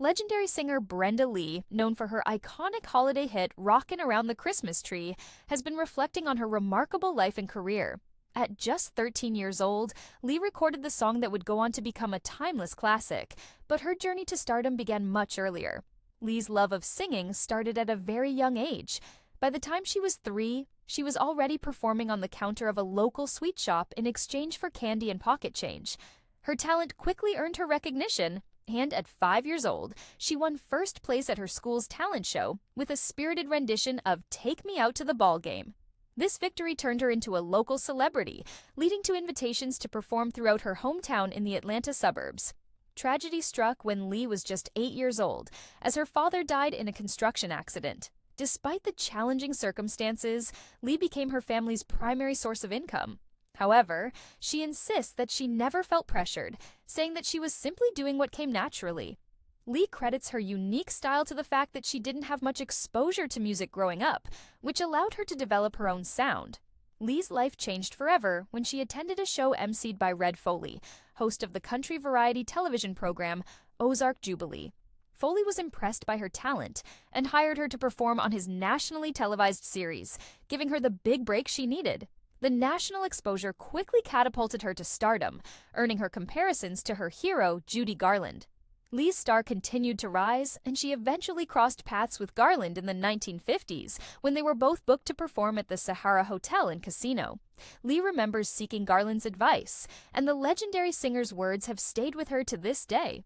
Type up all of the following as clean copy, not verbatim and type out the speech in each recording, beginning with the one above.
Legendary singer Brenda Lee, known for her iconic holiday hit Rockin' Around the Christmas Tree, has been reflecting on her remarkable life and career. At just 13 years old, Lee recorded the song that would go on to become a timeless classic, but her journey to stardom began much earlier. Lee's love of singing started at a very young age. By the time she was 3, she was already performing on the counter of a local sweet shop in exchange for candy and pocket change. Her talent quickly earned her recognition, and at 5 years old, she won first place at her school's talent show with a spirited rendition of Take Me Out to the Ball Game. This victory turned her into a local celebrity, leading to invitations to perform throughout her hometown in the Atlanta suburbs. Tragedy struck when Lee was just 8 years old, as her father died in a construction accident. Despite the challenging circumstances, Lee became her family's primary source of income. However, she insists that she never felt pressured, saying that she was simply doing what came naturally. Lee credits her unique style to the fact that she didn't have much exposure to music growing up, which allowed her to develop her own sound. Lee's life changed forever when she attended a show emceed by Red Foley, host of the country variety television program Ozark Jubilee. Foley was impressed by her talent and hired her to perform on his nationally televised series, giving her the big break she needed. The national exposure quickly catapulted her to stardom, earning her comparisons to her hero, Judy Garland. Lee's star continued to rise, and she eventually crossed paths with Garland in the 1950s when they were both booked to perform at the Sahara Hotel and Casino. Lee remembers seeking Garland's advice, and the legendary singer's words have stayed with her to this day.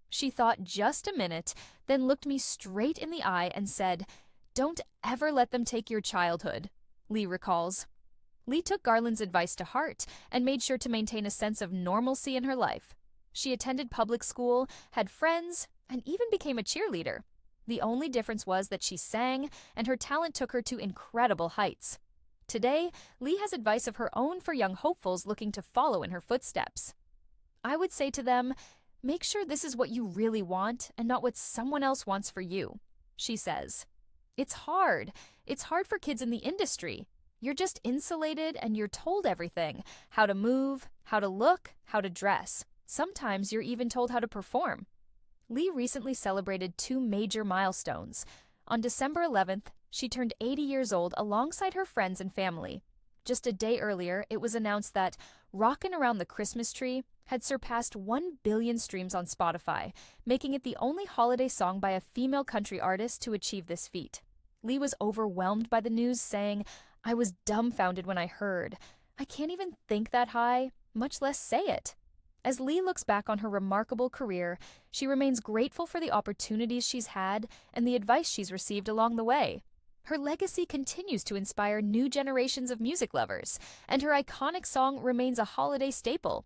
She thought just a minute, then looked me straight in the eye and said, "Don't ever let them take your childhood," Lee recalls. Lee took Garland's advice to heart and made sure to maintain a sense of normalcy in her life. She attended public school, had friends, and even became a cheerleader. The only difference was that she sang, and her talent took her to incredible heights. Today, Lee has advice of her own for young hopefuls looking to follow in her footsteps. I would say to them, make sure this is what you really want and not what someone else wants for you, she says. It's hard. It's hard for kids in the industry. You're just insulated and you're told everything, how to move, how to look, how to dress. Sometimes you're even told how to perform. Lee recently celebrated 2 major milestones. On December 11th, she turned 80 years old alongside her friends and family. Just a day earlier, it was announced that Rockin' Around the Christmas Tree had surpassed 1 billion streams on Spotify, making it the only holiday song by a female country artist to achieve this feat. Lee was overwhelmed by the news, saying, "I was dumbfounded when I heard. I can't even think that high, much less say it." As Lee looks back on her remarkable career, she remains grateful for the opportunities she's had and the advice she's received along the way. Her legacy continues to inspire new generations of music lovers, and her iconic song remains a holiday staple.